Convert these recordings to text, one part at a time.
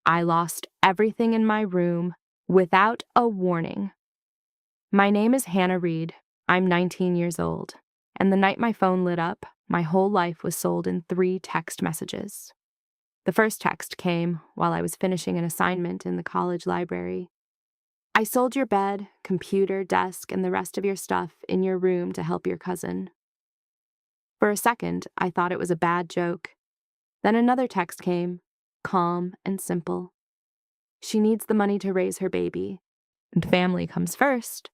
I lost everything in my room without a warning. My name is Hannah Reed. I'm 19 years old, and the night my phone lit up, my whole life was sold in 3 text messages. The first text came while I was finishing an assignment in the college library. I sold your bed, computer, desk, and the rest of your stuff in your room to help your cousin. For a second, I thought it was a bad joke. Then another text came, calm and simple. She needs the money to raise her baby, and family comes first.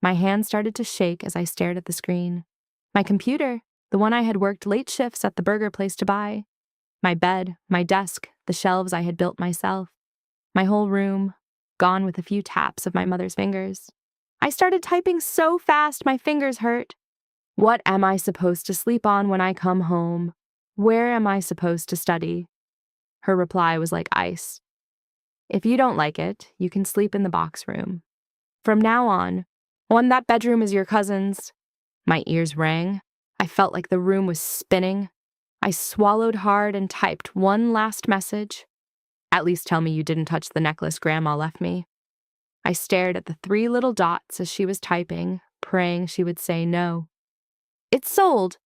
My hand started to shake as I stared at the screen. My computer, the one I had worked late shifts at the burger place to buy. My bed, my desk, the shelves I had built myself. My whole room, gone with a few taps of my mother's fingers. I started typing so fast my fingers hurt. What am I supposed to sleep on when I come home? Where am I supposed to study? Her reply was like ice. If you don't like it, you can sleep in the box room. From now on, that bedroom is your cousin's. My ears rang. I felt like the room was spinning. I swallowed hard and typed one last message. At least tell me you didn't touch the necklace Grandma left me. I stared at the 3 little dots as she was typing, praying she would say no. It's sold.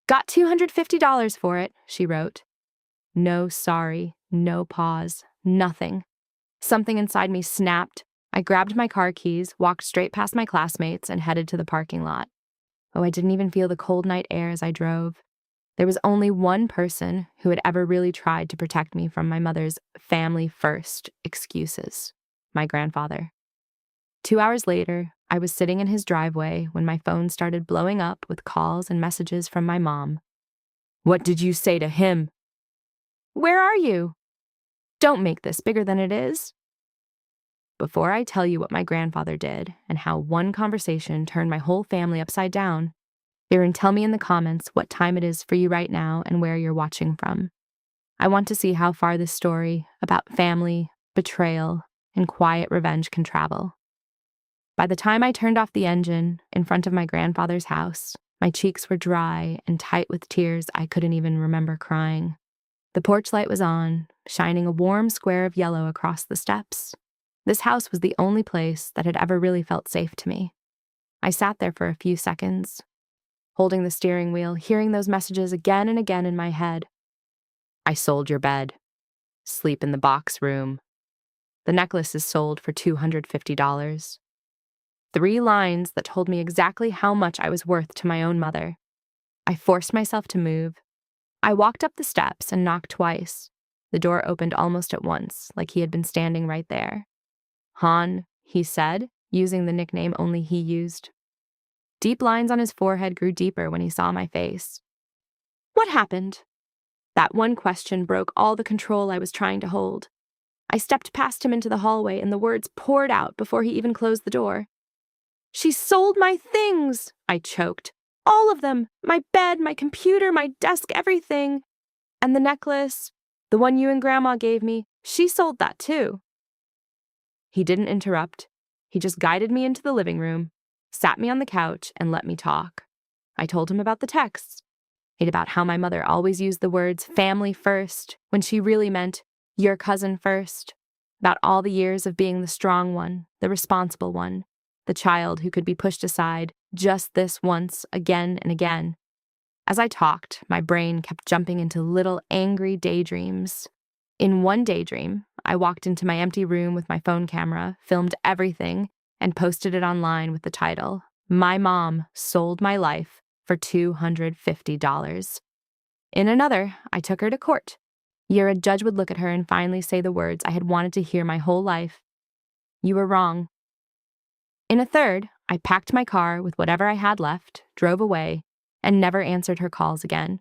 Got $250 for it, she wrote. No sorry, no pause, nothing. Something inside me snapped. I grabbed my car keys, walked straight past my classmates, and headed to the parking lot. Oh, I didn't even feel the cold night air as I drove. There was only one person who had ever really tried to protect me from my mother's family-first excuses, my grandfather. 2 hours later, I was sitting in his driveway when my phone started blowing up with calls and messages from my mom. What did you say to him? Where are you? Don't make this bigger than it is. Before I tell you what my grandfather did and how one conversation turned my whole family upside down, Aaron, tell me in the comments what time it is for you right now and where you're watching from. I want to see how far this story about family, betrayal, and quiet revenge can travel. By the time I turned off the engine in front of my grandfather's house, my cheeks were dry and tight with tears I couldn't even remember crying. The porch light was on, shining a warm square of yellow across the steps. This house was the only place that had ever really felt safe to me. I sat there for a few seconds, holding the steering wheel, hearing those messages again and again in my head. I sold your bed. Sleep in the box room. The necklace is sold for $250. 3 lines that told me exactly how much I was worth to my own mother. I forced myself to move. I walked up the steps and knocked twice. The door opened almost at once, like he had been standing right there. Han, he said, using the nickname only he used. Deep lines on his forehead grew deeper when he saw my face. What happened? That one question broke all the control I was trying to hold. I stepped past him into the hallway and the words poured out before he even closed the door. She sold my things, I choked. All of them. My bed, my computer, my desk, everything. And the necklace, the one you and Grandma gave me, she sold that too. He didn't interrupt. He just guided me into the living room, sat me on the couch, and let me talk. I told him about the texts, about how my mother always used the words family first when she really meant your cousin first, about all the years of being the strong one, the responsible one, the child who could be pushed aside just this once, again and again. As I talked, my brain kept jumping into little angry daydreams. In one daydream, I walked into my empty room with my phone camera, filmed everything, and posted it online with the title, My Mom Sold My Life for $250. In another, I took her to court. A judge would look at her and finally say the words I had wanted to hear my whole life. You were wrong. In a third, I packed my car with whatever I had left, drove away, and never answered her calls again.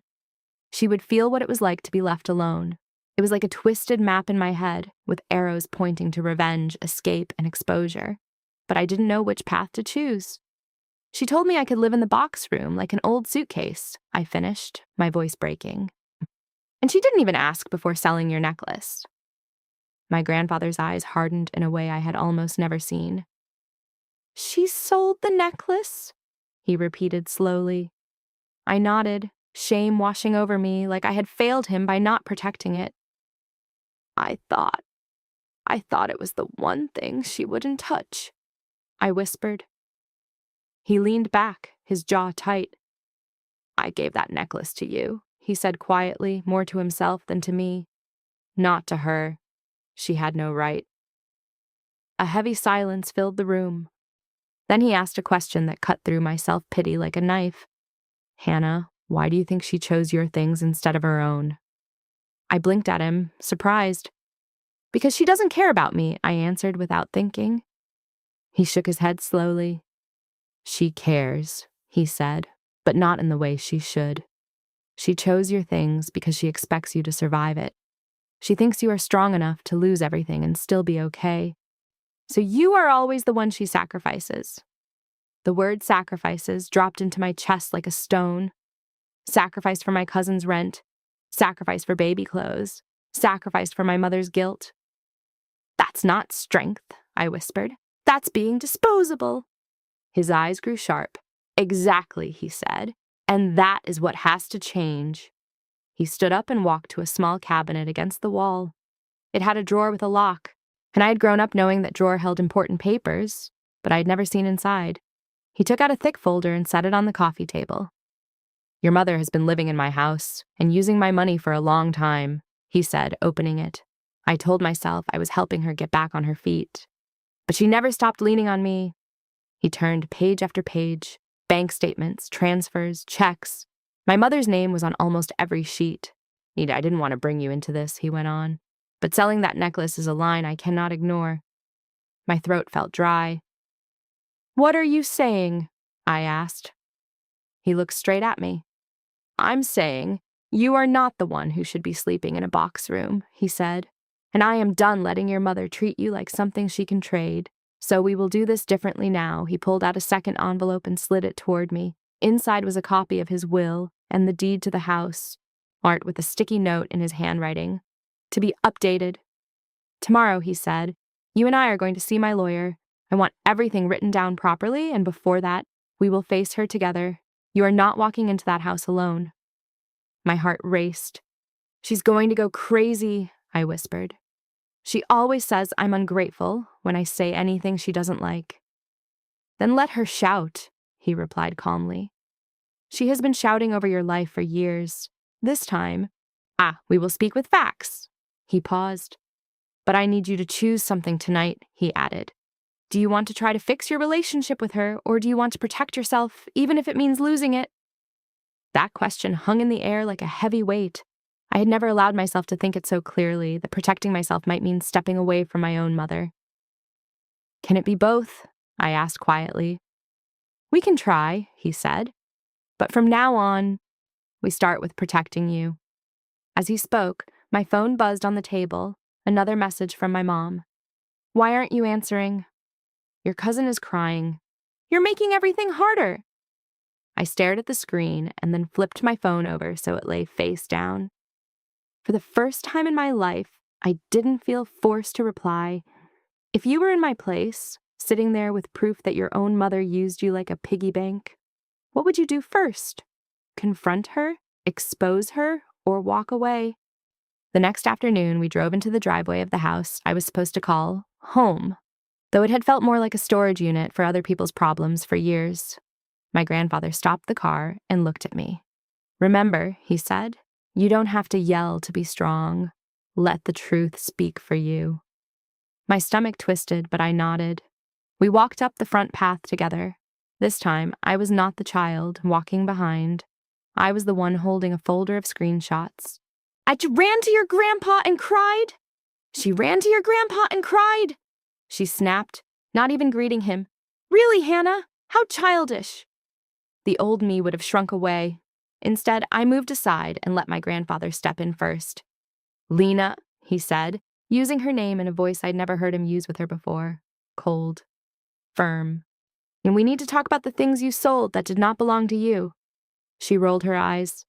She would feel what it was like to be left alone. It was like a twisted map in my head, with arrows pointing to revenge, escape, and exposure. But I didn't know which path to choose. She told me I could live in the box room like an old suitcase, I finished, my voice breaking. And she didn't even ask before selling your necklace. My grandfather's eyes hardened in a way I had almost never seen. She sold the necklace? He repeated slowly. I nodded, shame washing over me like I had failed him by not protecting it. I thought I thought it was the one thing she wouldn't touch, I whispered. He leaned back, his jaw tight. I gave that necklace to you, he said quietly, more to himself than to me. Not to her. She had no right. A heavy silence filled the room. Then he asked a question that cut through my self-pity like a knife. Hannah, why do you think she chose your things instead of her own? I blinked at him, surprised. Because she doesn't care about me, I answered without thinking. He shook his head slowly. She cares, he said, but not in the way she should. She chose your things because she expects you to survive it. She thinks you are strong enough to lose everything and still be okay. So you are always the one she sacrifices. The word sacrifices dropped into my chest like a stone. Sacrifice for my cousin's rent. Sacrifice for baby clothes. Sacrifice for my mother's guilt. That's not strength, I whispered. That's being disposable. His eyes grew sharp. Exactly, he said. And that is what has to change. He stood up and walked to a small cabinet against the wall. It had a drawer with a lock, and I had grown up knowing that drawer held important papers, but I had never seen inside. He took out a thick folder and set it on the coffee table. Your mother has been living in my house and using my money for a long time, he said, opening it. I told myself I was helping her get back on her feet. But she never stopped leaning on me. He turned page after page, bank statements, transfers, checks. My mother's name was on almost every sheet. Nita, I didn't want to bring you into this, he went on. But selling that necklace is a line I cannot ignore. My throat felt dry. What are you saying? I asked. He looked straight at me. I'm saying you are not the one who should be sleeping in a box room, he said. And I am done letting your mother treat you like something she can trade. So we will do this differently now. He pulled out a second envelope and slid it toward me. Inside was a copy of his will and the deed to the house, marked with a sticky note in his handwriting. To be updated. Tomorrow, he said, you and I are going to see my lawyer. I want everything written down properly, and before that, we will face her together. You are not walking into that house alone. My heart raced. She's going to go crazy, I whispered. She always says I'm ungrateful when I say anything she doesn't like. Then let her shout, he replied calmly. She has been shouting over your life for years. This time, we will speak with facts. He paused. But I need you to choose something tonight, he added. Do you want to try to fix your relationship with her, or do you want to protect yourself, even if it means losing it? That question hung in the air like a heavy weight. I had never allowed myself to think it so clearly that protecting myself might mean stepping away from my own mother. Can it be both? I asked quietly. We can try, he said. But from now on, we start with protecting you. As he spoke, my phone buzzed on the table, another message from my mom. Why aren't you answering? Your cousin is crying. You're making everything harder. I stared at the screen and then flipped my phone over so it lay face down. For the first time in my life, I didn't feel forced to reply. If you were in my place, sitting there with proof that your own mother used you like a piggy bank, what would you do first? Confront her, expose her, or walk away? The next afternoon, we drove into the driveway of the house I was supposed to call home, though it had felt more like a storage unit for other people's problems for years. My grandfather stopped the car and looked at me. Remember, he said, you don't have to yell to be strong. Let the truth speak for you. My stomach twisted, but I nodded. We walked up the front path together. This time, I was not the child walking behind. I was the one holding a folder of screenshots. I ran to your grandpa and cried. She ran to your grandpa and cried. She snapped, not even greeting him. Really, Hannah? How childish. The old me would have shrunk away. Instead, I moved aside and let my grandfather step in first. Lena, he said, using her name in a voice I'd never heard him use with her before. Cold. Firm. And we need to talk about the things you sold that did not belong to you. She rolled her eyes.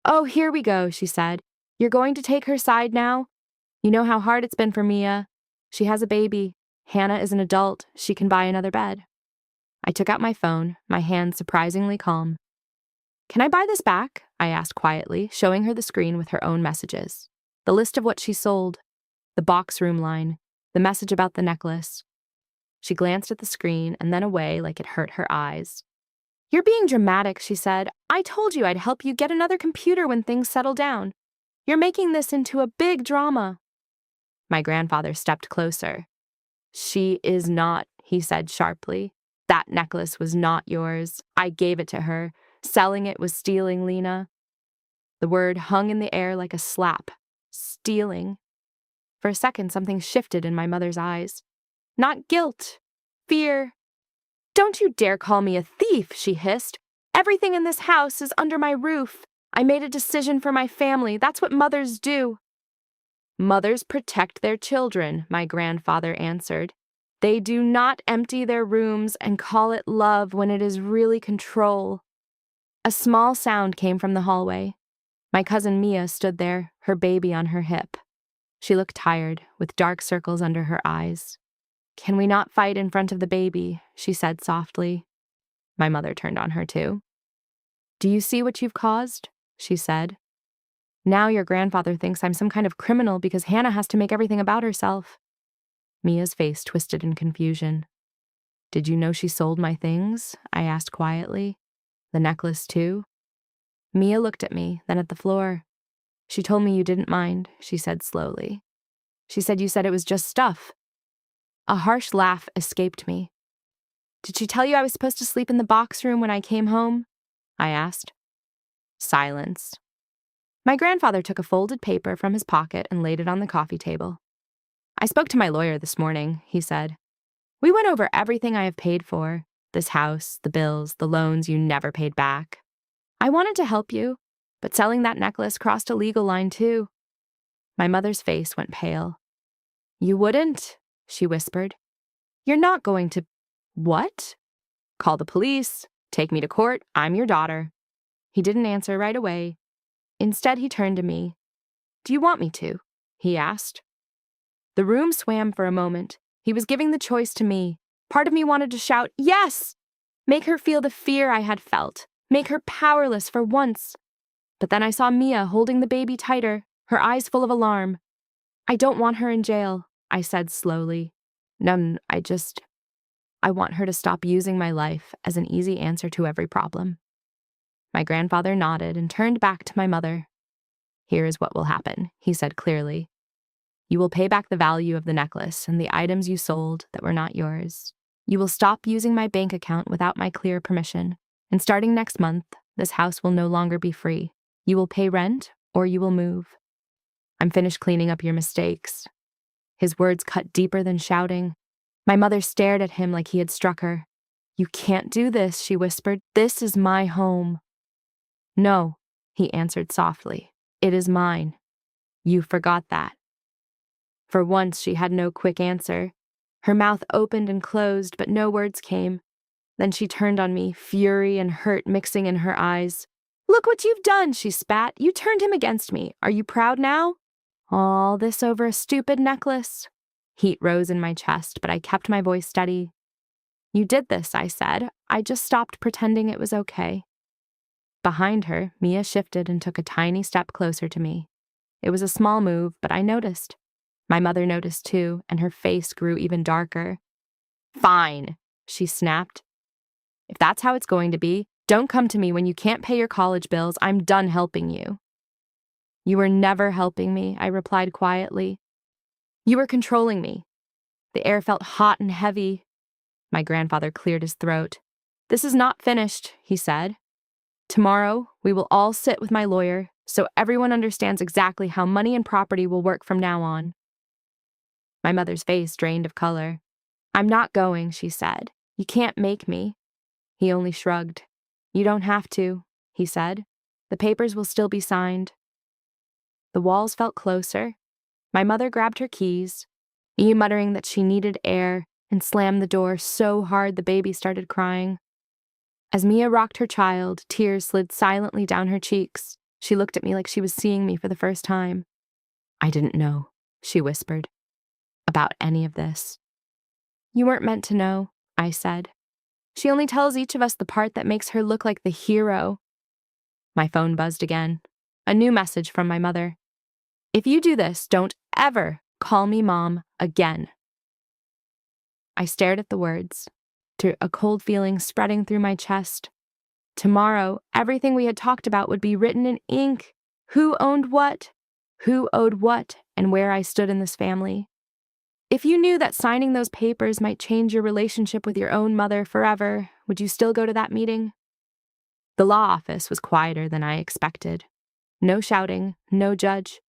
Oh, here we go, she said. You're going to take her side now? You know how hard it's been for Mia. She has a baby. Hannah is an adult. She can buy another bed. I took out my phone, my hand surprisingly calm. Can I buy this back? I asked quietly, showing her the screen with her own messages. The list of what she sold. The box room line. The message about the necklace. She glanced at the screen and then away like it hurt her eyes. "You're being dramatic," she said. "I told you I'd help you get another computer when things settle down. You're making this into a big drama." My grandfather stepped closer. "She is not," he said sharply. "That necklace was not yours. I gave it to her. Selling it was stealing, Lena." The word hung in the air like a slap. Stealing. For a second, something shifted in my mother's eyes. Not guilt. Fear. "Don't you dare call me a thief," she hissed. "Everything in this house is under my roof. I made a decision for my family. That's what mothers do." "Mothers protect their children," my grandfather answered. "They do not empty their rooms and call it love when it is really control." A small sound came from the hallway. My cousin Mia stood there, her baby on her hip. She looked tired, with dark circles under her eyes. "Can we not fight in front of the baby?" she said softly. My mother turned on her too. "Do you see what you've caused?" she said. "Now your grandfather thinks I'm some kind of criminal because Hannah has to make everything about herself." Mia's face twisted in confusion. "Did you know she sold my things?" I asked quietly. "The necklace too?" Mia looked at me, then at the floor. "She told me you didn't mind," she said slowly. "She said you said it was just stuff." A harsh laugh escaped me. "Did she tell you I was supposed to sleep in the box room when I came home?" I asked. Silence. My grandfather took a folded paper from his pocket and laid it on the coffee table. "I spoke to my lawyer this morning," he said. "We went over everything I have paid for, this house, the bills, the loans you never paid back. I wanted to help you, but selling that necklace crossed a legal line too." My mother's face went pale. "You wouldn't?" she whispered. "You're not going to—" "What?" "Call the police. Take me to court. I'm your daughter." He didn't answer right away. Instead, he turned to me. "Do you want me to?" he asked. The room swam for a moment. He was giving the choice to me. Part of me wanted to shout, "Yes!" Make her feel the fear I had felt. Make her powerless for once. But then I saw Mia holding the baby tighter, her eyes full of alarm. "I don't want her in jail," I said slowly. "No, I want her to stop using my life as an easy answer to every problem." My grandfather nodded and turned back to my mother. "Here is what will happen," he said clearly. "You will pay back the value of the necklace and the items you sold that were not yours. You will stop using my bank account without my clear permission. And starting next month, this house will no longer be free. You will pay rent or you will move. I'm finished cleaning up your mistakes." His words cut deeper than shouting. My mother stared at him like he had struck her. "You can't do this," she whispered. "This is my home." "No," he answered softly. "It is mine. You forgot that." For once, she had no quick answer. Her mouth opened and closed, but no words came. Then she turned on me, fury and hurt mixing in her eyes. "Look what you've done," she spat. "You turned him against me. Are you proud now? All this over a stupid necklace." Heat rose in my chest, but I kept my voice steady. "You did this," I said. "I just stopped pretending it was okay." Behind her, Mia shifted and took a tiny step closer to me. It was a small move, but I noticed. My mother noticed too, and her face grew even darker. "Fine," she snapped. "If that's how it's going to be, don't come to me when you can't pay your college bills. I'm done helping you." "You were never helping me," I replied quietly. "You were controlling me." The air felt hot and heavy. My grandfather cleared his throat. "This is not finished," he said. "Tomorrow, we will all sit with my lawyer, so everyone understands exactly how money and property will work from now on." My mother's face drained of color. "I'm not going," she said. "You can't make me." He only shrugged. "You don't have to," he said. "The papers will still be signed." The walls felt closer. My mother grabbed her keys, muttering that she needed air, and slammed the door so hard the baby started crying. As Mia rocked her child, tears slid silently down her cheeks. She looked at me like she was seeing me for the first time. "I didn't know," she whispered, "about any of this." "You weren't meant to know," I said. "She only tells each of us the part that makes her look like the hero." My phone buzzed again. A new message from my mother. "If you do this, don't ever call me Mom again." I stared at the words, to a cold feeling spreading through my chest. Tomorrow, everything we had talked about would be written in ink. Who owned what? Who owed what, and where I stood in this family. If you knew that signing those papers might change your relationship with your own mother forever, would you still go to that meeting? The law office was quieter than I expected. No shouting, no judge,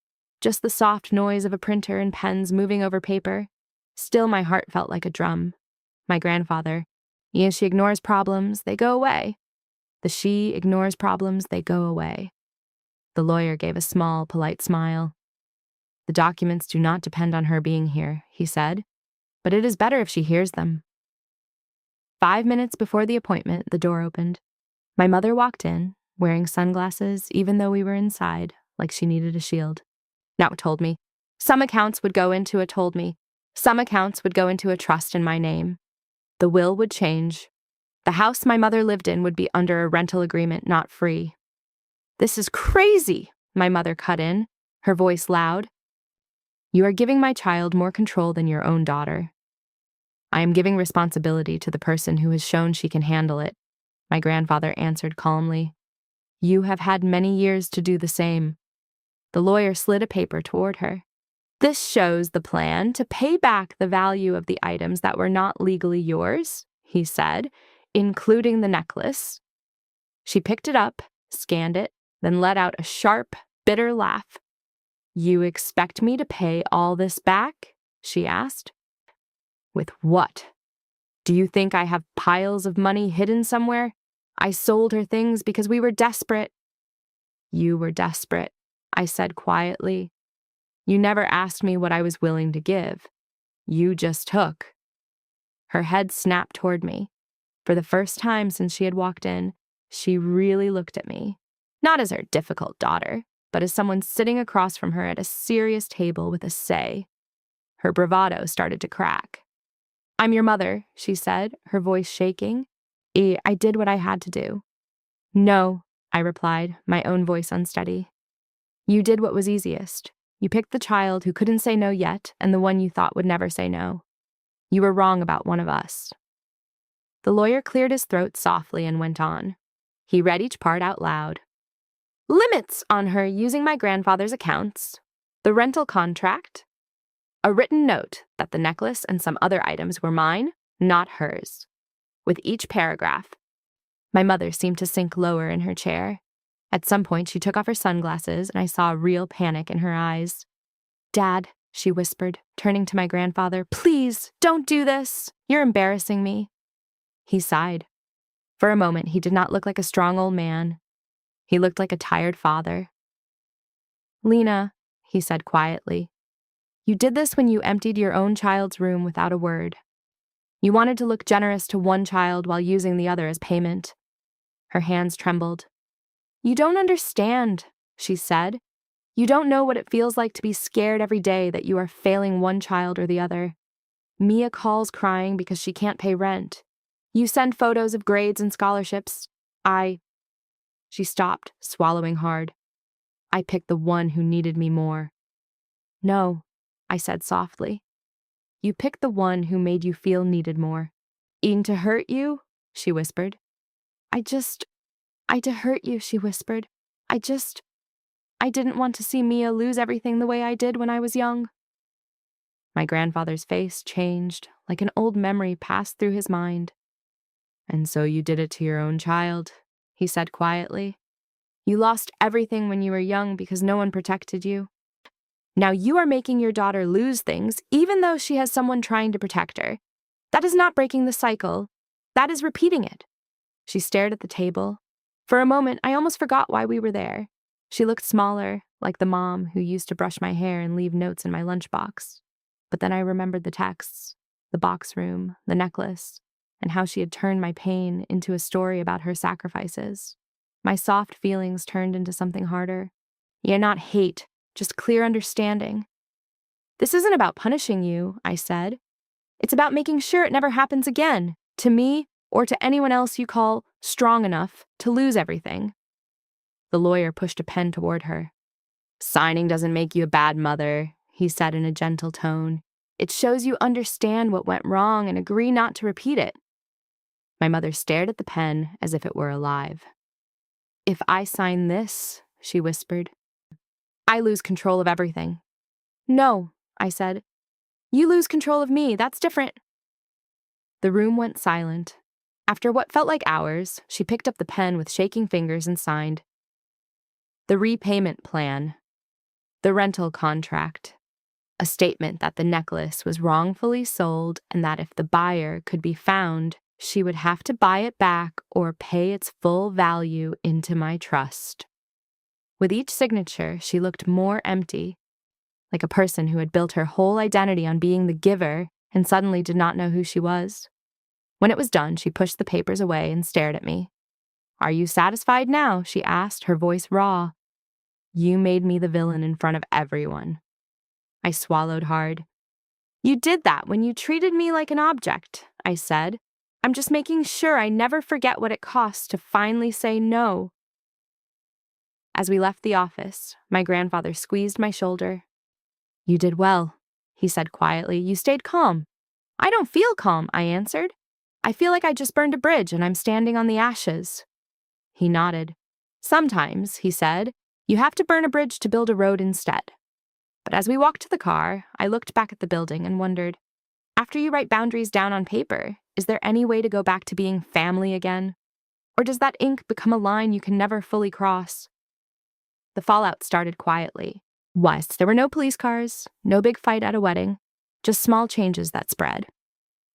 just the soft noise of a printer and pens moving over paper. Still, my heart felt like a drum. My grandfather, she ignores problems, they go away. The she ignores problems, they go away. The lawyer gave a small, polite smile. The documents do not depend on her being here, he said, but it is better if she hears them. 5 minutes before the appointment, the door opened. My mother walked in, wearing sunglasses even though we were inside, like she needed a shield. Now it told me. Some accounts would go into a trust in my name. The will would change. The house my mother lived in would be under a rental agreement, not free. This is crazy, my mother cut in, her voice loud. You are giving my child more control than your own daughter. I am giving responsibility to the person who has shown she can handle it, my grandfather answered calmly. You have had many years to do the same. The lawyer slid a paper toward her. This shows the plan to pay back the value of the items that were not legally yours, he said, including the necklace. She picked it up, scanned it, then let out a sharp, bitter laugh. You expect me to pay all this back? She asked. With what? Do you think I have piles of money hidden somewhere? I sold her things because we were desperate. You were desperate, I said quietly. You never asked me what I was willing to give. You just took. Her head snapped toward me. For the first time since she had walked in, she really looked at me. Not as her difficult daughter, but as someone sitting across from her at a serious table with a say. Her bravado started to crack. I'm your mother, she said, her voice shaking. I did what I had to do. No, I replied, my own voice unsteady. You did what was easiest. You picked the child who couldn't say no yet and the one you thought would never say no. You were wrong about one of us. The lawyer cleared his throat softly and went on. He read each part out loud. Limits on her using my grandfather's accounts, the rental contract, a written note that the necklace and some other items were mine, not hers. With each paragraph, my mother seemed to sink lower in her chair. At some point, she took off her sunglasses, and I saw real panic in her eyes. Dad, she whispered, turning to my grandfather, please, don't do this. You're embarrassing me. He sighed. For a moment, he did not look like a strong old man. He looked like a tired father. Lena, he said quietly, you did this when you emptied your own child's room without a word. You wanted to look generous to one child while using the other as payment. Her hands trembled. You don't understand, she said. You don't know what it feels like to be scared every day that you are failing one child or the other. Mia calls crying because she can't pay rent. You send photos of grades and scholarships. She stopped, swallowing hard. I picked the one who needed me more. No, I said softly. You picked the one who made you feel needed more. Eating to hurt you? She whispered. I to hurt you, she whispered. I didn't want to see Mia lose everything the way I did when I was young. My grandfather's face changed, like an old memory passed through his mind. And so you did it to your own child, he said quietly. You lost everything when you were young because no one protected you. Now you are making your daughter lose things, even though she has someone trying to protect her. That is not breaking the cycle. That is repeating it. She stared at the table. For a moment, I almost forgot why we were there. She looked smaller, like the mom who used to brush my hair and leave notes in my lunchbox. But then I remembered the texts, the box room, the necklace, and how she had turned my pain into a story about her sacrifices. My soft feelings turned into something harder. Yeah, not hate, just clear understanding. This isn't about punishing you, I said. It's about making sure it never happens again, to me or to anyone else you call strong enough to lose everything. The lawyer pushed a pen toward her. Signing doesn't make you a bad mother, he said in a gentle tone. It shows you understand what went wrong and agree not to repeat it." My mother stared at the pen as if it were alive. "If I sign this," she whispered, "I lose control of everything." "No," I said. "You lose control of me. That's different." The room went silent. After what felt like hours, she picked up the pen with shaking fingers and signed. The repayment plan. The rental contract. A statement that the necklace was wrongfully sold and that if the buyer could be found, she would have to buy it back or pay its full value into my trust. With each signature, she looked more empty, like a person who had built her whole identity on being the giver and suddenly did not know who she was. When it was done, she pushed the papers away and stared at me. "Are you satisfied now?" she asked, her voice raw. "You made me the villain in front of everyone." I swallowed hard. "You did that when you treated me like an object," I said. "I'm just making sure I never forget what it costs to finally say no." As we left the office, my grandfather squeezed my shoulder. "You did well," he said quietly. "You stayed calm." "I don't feel calm," I answered. "I feel like I just burned a bridge and I'm standing on the ashes." He nodded. "Sometimes," he said, "you have to burn a bridge to build a road instead." But as we walked to the car, I looked back at the building and wondered, after you write boundaries down on paper, is there any way to go back to being family again? Or does that ink become a line you can never fully cross? The fallout started quietly. West, there were no police cars, no big fight at a wedding, just small changes that spread.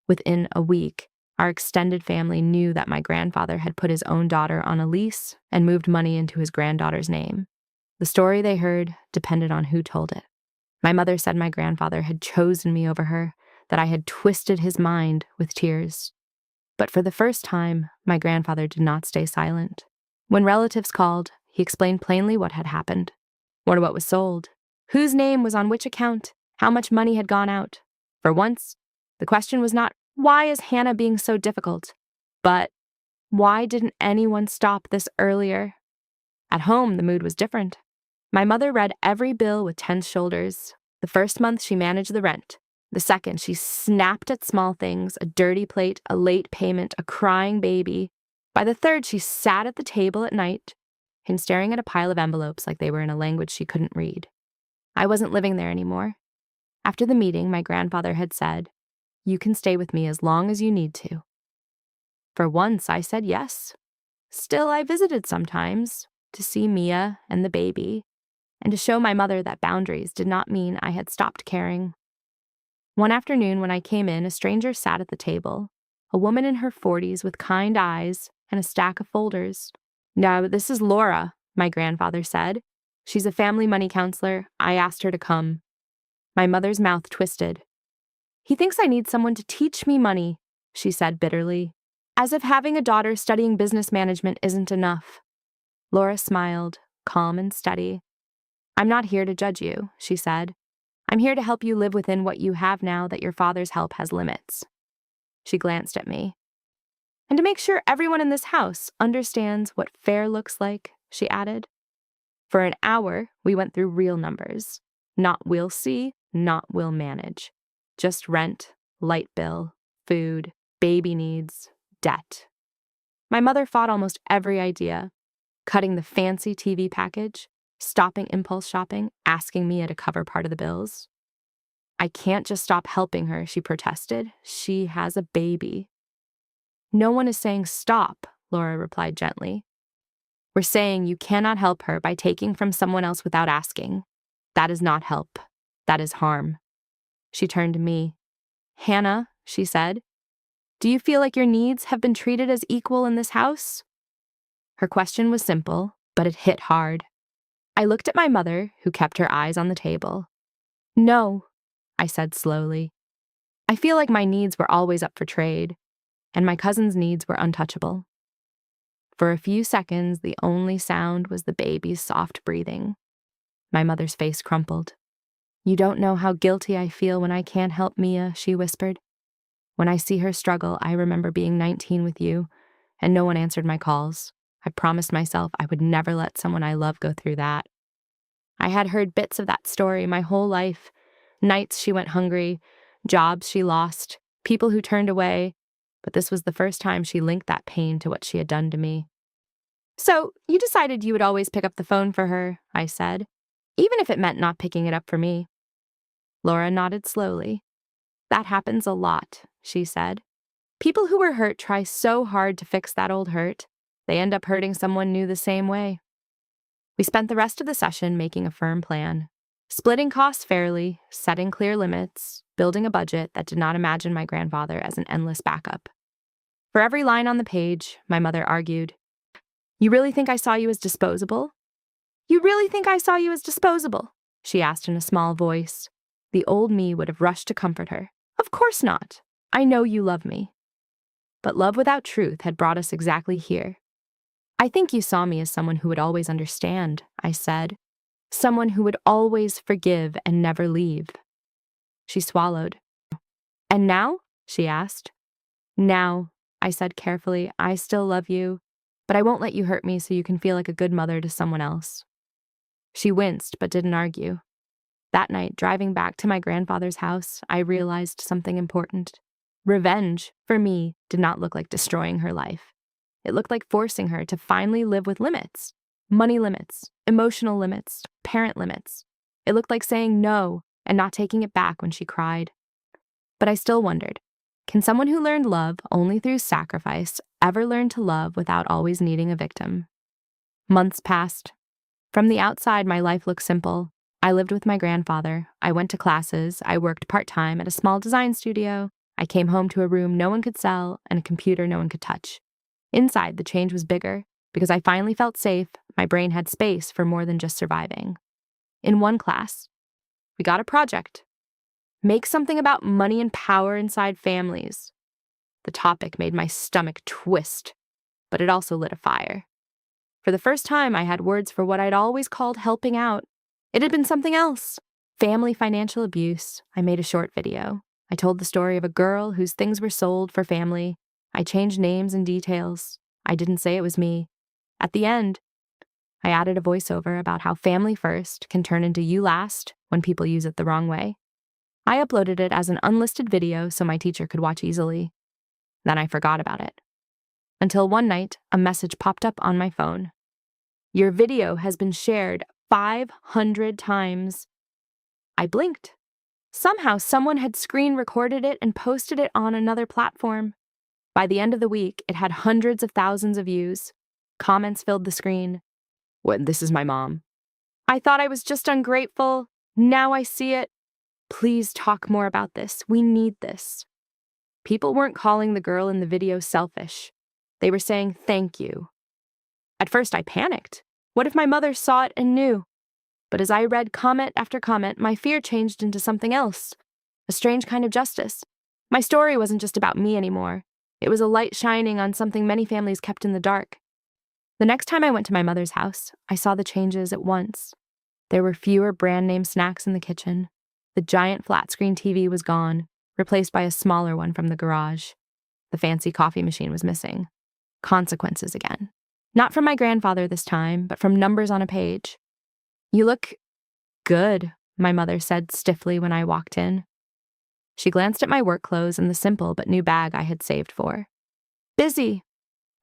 Within a week, our extended family knew that my grandfather had put his own daughter on a lease and moved money into his granddaughter's name. The story they heard depended on who told it. My mother said my grandfather had chosen me over her, that I had twisted his mind with tears. But for the first time, my grandfather did not stay silent. When relatives called, he explained plainly what had happened, or what was sold, whose name was on which account, how much money had gone out. For once, the question was not, "Why is Hannah being so difficult?" but, "Why didn't anyone stop this earlier?" At home, the mood was different. My mother read every bill with tense shoulders. The first month, she managed the rent. The second, she snapped at small things, a dirty plate, a late payment, a crying baby. By the third, she sat at the table at night and staring at a pile of envelopes like they were in a language she couldn't read. I wasn't living there anymore. After the meeting, my grandfather had said, "You can stay with me as long as you need to." For once, I said yes. Still, I visited sometimes to see Mia and the baby, and to show my mother that boundaries did not mean I had stopped caring. One afternoon when I came in, a stranger sat at the table, a woman in her 40s with kind eyes and a stack of folders. "No, this is Laura," my grandfather said. "She's a family money counselor. I asked her to come." My mother's mouth twisted. "He thinks I need someone to teach me money," she said bitterly, as if having a daughter studying business management isn't enough. Laura smiled, calm and steady. "I'm not here to judge you," she said. "I'm here to help you live within what you have now that your father's help has limits." She glanced at me. "And to make sure everyone in this house understands what fair looks like," she added. For an hour, we went through real numbers. Not "we'll see," not "we'll manage." Just rent, light bill, food, baby needs, debt. My mother fought almost every idea. Cutting the fancy TV package, stopping impulse shopping, asking Mia to cover part of the bills. "I can't just stop helping her," she protested. "She has a baby." "No one is saying stop," Laura replied gently. "We're saying you cannot help her by taking from someone else without asking. That is not help. That is harm." She turned to me. "Hannah," she said, "do you feel like your needs have been treated as equal in this house?" Her question was simple, but it hit hard. I looked at my mother, who kept her eyes on the table. "No," I said slowly. "I feel like my needs were always up for trade, and my cousin's needs were untouchable." For a few seconds, the only sound was the baby's soft breathing. My mother's face crumpled. "You don't know how guilty I feel when I can't help Mia," she whispered. "When I see her struggle, I remember being 19 with you, and no one answered my calls. I promised myself I would never let someone I love go through that." I had heard bits of that story my whole life. Nights she went hungry, jobs she lost, people who turned away, but this was the first time she linked that pain to what she had done to me. "So, you decided you would always pick up the phone for her," I said, "even if it meant not picking it up for me." Laura nodded slowly. "That happens a lot," she said. "People who were hurt try so hard to fix that old hurt, they end up hurting someone new the same way." We spent the rest of the session making a firm plan, splitting costs fairly, setting clear limits, building a budget that did not imagine my grandfather as an endless backup. For every line on the page, my mother argued, "You really think I saw you as disposable? You really think I saw you as disposable?" she asked in a small voice. The old me would have rushed to comfort her. "Of course not. I know you love me." But love without truth had brought us exactly here. "I think you saw me as someone who would always understand," I said. "Someone who would always forgive and never leave." She swallowed. "And now?" she asked. "Now," I said carefully, "I still love you, but I won't let you hurt me so you can feel like a good mother to someone else." She winced but didn't argue. That night, driving back to my grandfather's house, I realized something important. Revenge, for me, did not look like destroying her life. It looked like forcing her to finally live with limits. Money limits, emotional limits, parent limits. It looked like saying no and not taking it back when she cried. But I still wondered, can someone who learned love only through sacrifice ever learn to love without always needing a victim? Months passed. From the outside, my life looked simple. I lived with my grandfather. I went to classes. I worked part-time at a small design studio. I came home to a room no one could sell and a computer no one could touch. Inside, the change was bigger. Because I finally felt safe, my brain had space for more than just surviving. In one class, we got a project. Make something about money and power inside families. The topic made my stomach twist, but it also lit a fire. For the first time, I had words for what I'd always called helping out. It had been something else. Family financial abuse. I made a short video. I told the story of a girl whose things were sold for family. I changed names and details. I didn't say it was me. At the end, I added a voiceover about how family first can turn into you last when people use it the wrong way. I uploaded it as an unlisted video so my teacher could watch easily. Then I forgot about it. Until one night, a message popped up on my phone. "Your video has been shared 500 times. I blinked. Somehow someone had screen recorded it and posted it on another platform. By the end of the week, it had hundreds of thousands of views. Comments filled the screen. This is my mom. I thought I was just ungrateful. Now I see it. Please talk more about this. We need this." People weren't calling the girl in the video selfish. They were saying thank you. At first, I panicked. What if my mother saw it and knew? But as I read comment after comment, my fear changed into something else. A strange kind of justice. My story wasn't just about me anymore. It was a light shining on something many families kept in the dark. The next time I went to my mother's house, I saw the changes at once. There were fewer brand-name snacks in the kitchen. The giant flat-screen TV was gone, replaced by a smaller one from the garage. The fancy coffee machine was missing. Consequences again. Not from my grandfather this time, but from numbers on a page. "You look good," my mother said stiffly when I walked in. She glanced at my work clothes and the simple but new bag I had saved for. "Busy."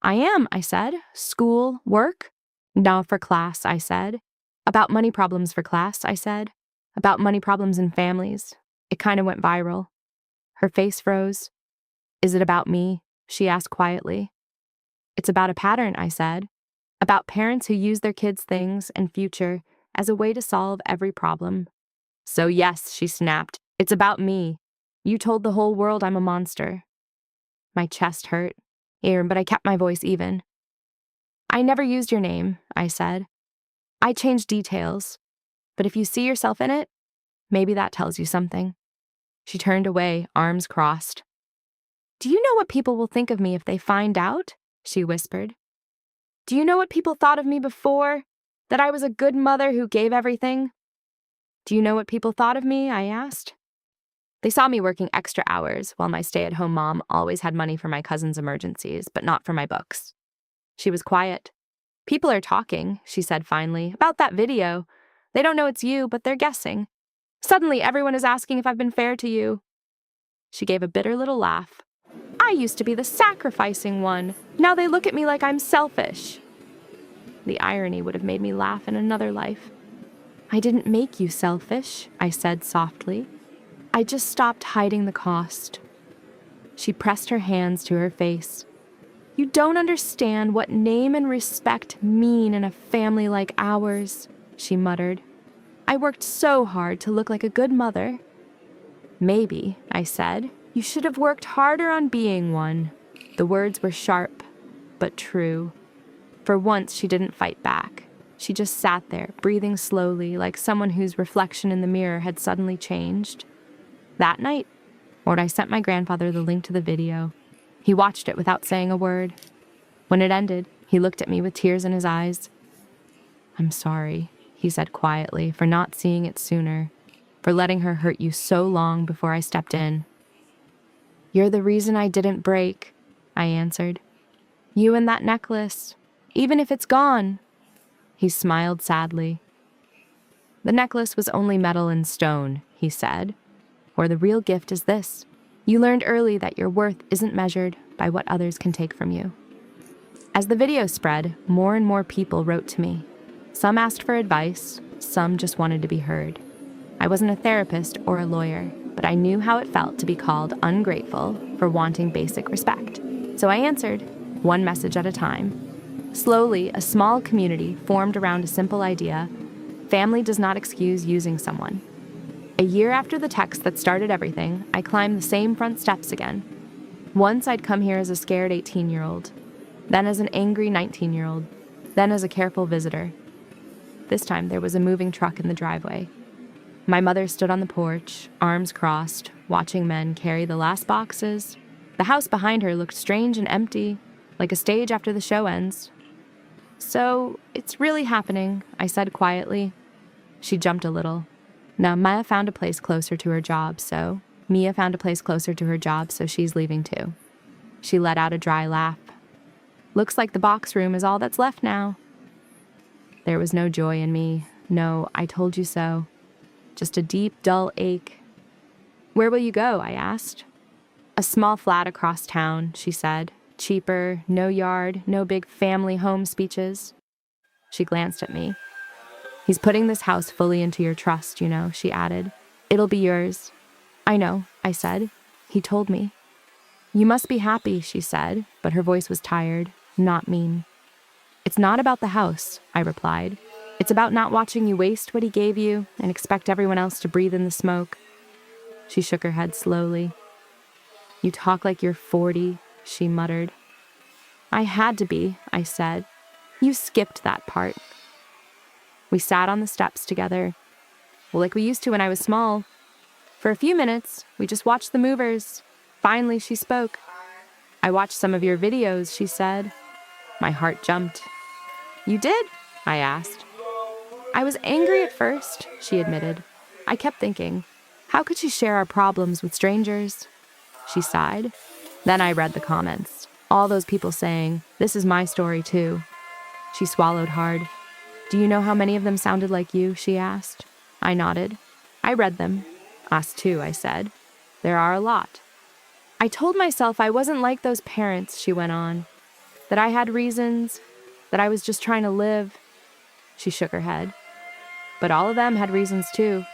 "I am," I said. "School, work?" "No, for class," I said. "About money problems for class," I said. "About money problems in families." It kind of went viral. Her face froze. "Is it about me?" she asked quietly. "It's about a pattern," I said. "About parents who use their kids' things and future as a way to solve every problem." "So yes," she snapped. "It's about me. You told the whole world I'm a monster." My chest hurt, but I kept my voice even. "I never used your name," I said. "I changed details. But if you see yourself in it, maybe that tells you something." She turned away, arms crossed. "Do you know what people will think of me if they find out?" she whispered. "Do you know what people thought of me before? That I was a good mother who gave everything?" "Do you know what people thought of me?" I asked. They saw me working extra hours while my stay-at-home mom always had money for my cousin's emergencies, but not for my books. She was quiet. "People are talking," she said finally, "about that video. They don't know it's you, but they're guessing. Suddenly, everyone is asking if I've been fair to you." She gave a bitter little laugh. I used to be the sacrificing one. Now they look at me like I'm selfish. The irony would have made me laugh in another life. I didn't make you selfish, I said softly. I just stopped hiding the cost. She pressed her hands to her face. You don't understand what name and respect mean in a family like ours, she muttered. I worked so hard to look like a good mother. Maybe, I said, you should have worked harder on being one. The words were sharp, but true. For once, she didn't fight back. She just sat there, breathing slowly, like someone whose reflection in the mirror had suddenly changed. That night, I sent my grandfather the link to the video. He watched it without saying a word. When it ended, he looked at me with tears in his eyes. I'm sorry, he said quietly, for not seeing it sooner, for letting her hurt you so long before I stepped in. You're the reason I didn't break, I answered. You and that necklace, even if it's gone. He smiled sadly. The necklace was only metal and stone, he said. Or the real gift is this. You learned early that your worth isn't measured by what others can take from you. As the video spread, more and more people wrote to me. Some asked for advice, some just wanted to be heard. I wasn't a therapist or a lawyer, but I knew how it felt to be called ungrateful for wanting basic respect. So I answered, one message at a time. Slowly, a small community formed around a simple idea: family does not excuse using someone. A year after the text that started everything, I climbed the same front steps again. Once I'd come here as a scared 18-year-old, then as an angry 19-year-old, then as a careful visitor. This time there was a moving truck in the driveway. My mother stood on the porch, arms crossed, watching men carry the last boxes. The house behind her looked strange and empty, like a stage after the show ends. So, it's really happening, I said quietly. She jumped a little. Now, Mia found a place closer to her job, so she's leaving too. She let out a dry laugh. Looks like the box room is all that's left now. There was no joy in me. No, I told you so. Just a deep, dull ache. Where will you go? I asked. A small flat across town, she said. Cheaper, no yard, no big family home speeches. She glanced at me. He's putting this house fully into your trust, you know, she added. It'll be yours. I know, I said. He told me. You must be happy, she said, but her voice was tired, not mean. It's not about the house, I replied. It's about not watching you waste what he gave you and expect everyone else to breathe in the smoke. She shook her head slowly. You talk like you're 40, she muttered. I had to be, I said. You skipped that part. We sat on the steps together, like we used to when I was small. For a few minutes, we just watched the movers. Finally, she spoke. I watched some of your videos, she said. My heart jumped. You did? I asked. I was angry at first, she admitted. I kept thinking, how could she share our problems with strangers? She sighed. Then I read the comments. All those people saying, this is my story too. She swallowed hard. Do you know how many of them sounded like you? She asked. I nodded. I read them. Us too, I said. There are a lot. I told myself I wasn't like those parents, she went on. That I had reasons, that I was just trying to live. She shook her head. But all of them had reasons too,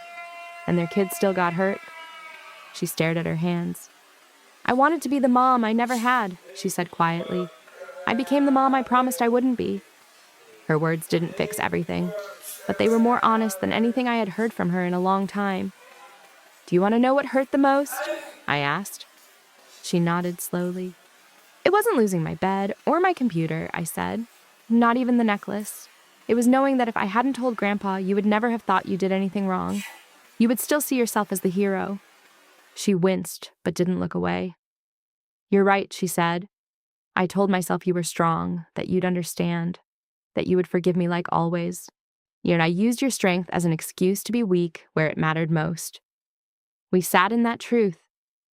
and their kids still got hurt. She stared at her hands. I wanted to be the mom I never had, she said quietly. I became the mom I promised I wouldn't be. Her words didn't fix everything, but they were more honest than anything I had heard from her in a long time. Do you want to know what hurt the most? I asked. She nodded slowly. It wasn't losing my bed or my computer, I said. Not even the necklace. It was knowing that if I hadn't told Grandpa, you would never have thought you did anything wrong. You would still see yourself as the hero. She winced, but didn't look away. You're right, she said. I told myself you were strong, that you'd understand, that you would forgive me like always. Yet I used your strength as an excuse to be weak where it mattered most. We sat in that truth.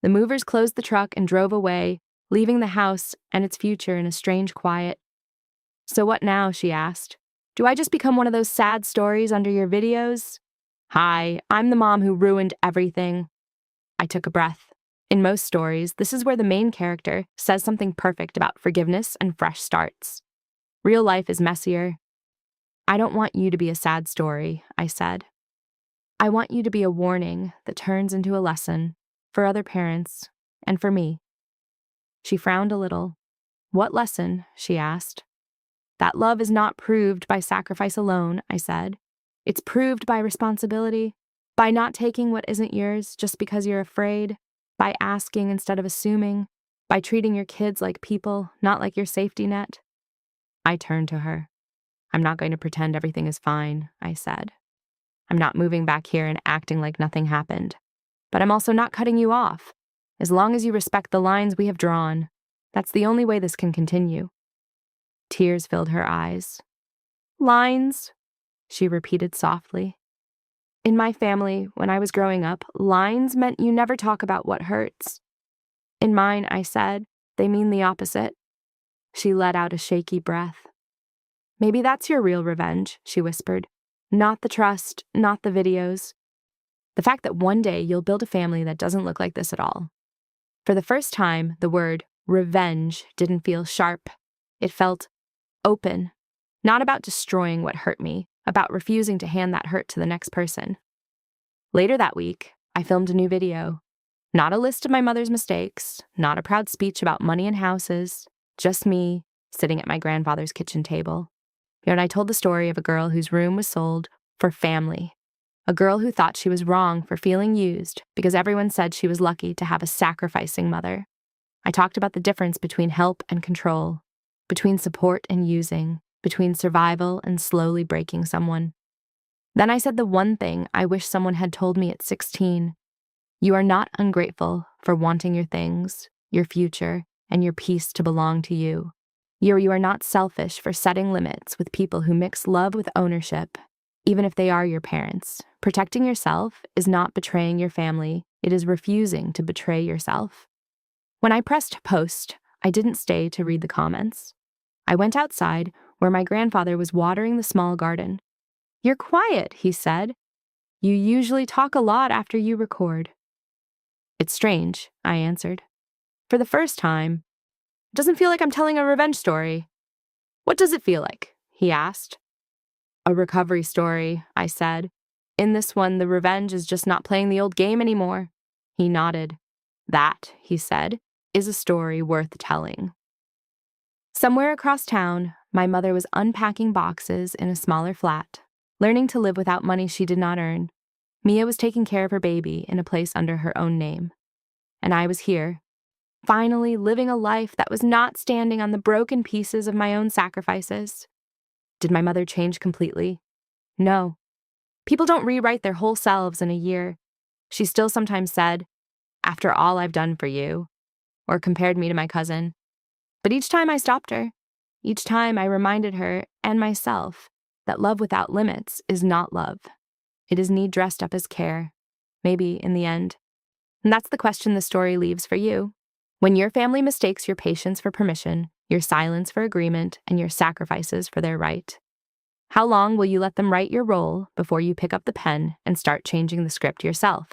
The movers closed the truck and drove away, leaving the house and its future in a strange quiet. So what now? She asked. Do I just become one of those sad stories under your videos? Hi, I'm the mom who ruined everything. I took a breath. In most stories, this is where the main character says something perfect about forgiveness and fresh starts. Real life is messier. I don't want you to be a sad story, I said. I want you to be a warning that turns into a lesson for other parents and for me. She frowned a little. What lesson? She asked. That love is not proved by sacrifice alone, I said. It's proved by responsibility, by not taking what isn't yours just because you're afraid, by asking instead of assuming, by treating your kids like people, not like your safety net. I turned to her. I'm not going to pretend everything is fine, I said. I'm not moving back here and acting like nothing happened. But I'm also not cutting you off. As long as you respect the lines we have drawn, that's the only way this can continue. Tears filled her eyes. Lines, she repeated softly. In my family, when I was growing up, lines meant you never talk about what hurts. In mine, I said, they mean the opposite. She let out a shaky breath. Maybe that's your real revenge, she whispered. Not the trust, not the videos. The fact that one day you'll build a family that doesn't look like this at all. For the first time, the word revenge didn't feel sharp. It felt open. Not about destroying what hurt me, about refusing to hand that hurt to the next person. Later that week, I filmed a new video. Not a list of my mother's mistakes, not a proud speech about money and houses, just me sitting at my grandfather's kitchen table. And I told the story of a girl whose room was sold for family. A girl who thought she was wrong for feeling used because everyone said she was lucky to have a sacrificing mother. I talked about the difference between help and control, between support and using, between survival and slowly breaking someone. Then I said the one thing I wish someone had told me at 16. You are not ungrateful for wanting your things, your future, and your peace to belong to you. You are not selfish for setting limits with people who mix love with ownership, even if they are your parents. Protecting yourself is not betraying your family. It is refusing to betray yourself. When I pressed post, I didn't stay to read the comments. I went outside where my grandfather was watering the small garden. You're quiet, he said. You usually talk a lot after you record. It's strange, I answered. For the first time, it doesn't feel like I'm telling a revenge story. What does it feel like? He asked. A recovery story, I said. In this one, the revenge is just not playing the old game anymore. He nodded. That, he said, is a story worth telling. Somewhere across town, my mother was unpacking boxes in a smaller flat, learning to live without money she did not earn. Mia was taking care of her baby in a place under her own name. And I was here, finally living a life that was not standing on the broken pieces of my own sacrifices. Did my mother change completely? No. People don't rewrite their whole selves in a year. She still sometimes said, after all I've done for you, or compared me to my cousin. But each time I stopped her, each time I reminded her and myself that love without limits is not love. It is need dressed up as care, maybe in the end. And that's the question the story leaves for you. When your family mistakes your patience for permission, your silence for agreement, and your sacrifices for their right, how long will you let them write your role before you pick up the pen and start changing the script yourself?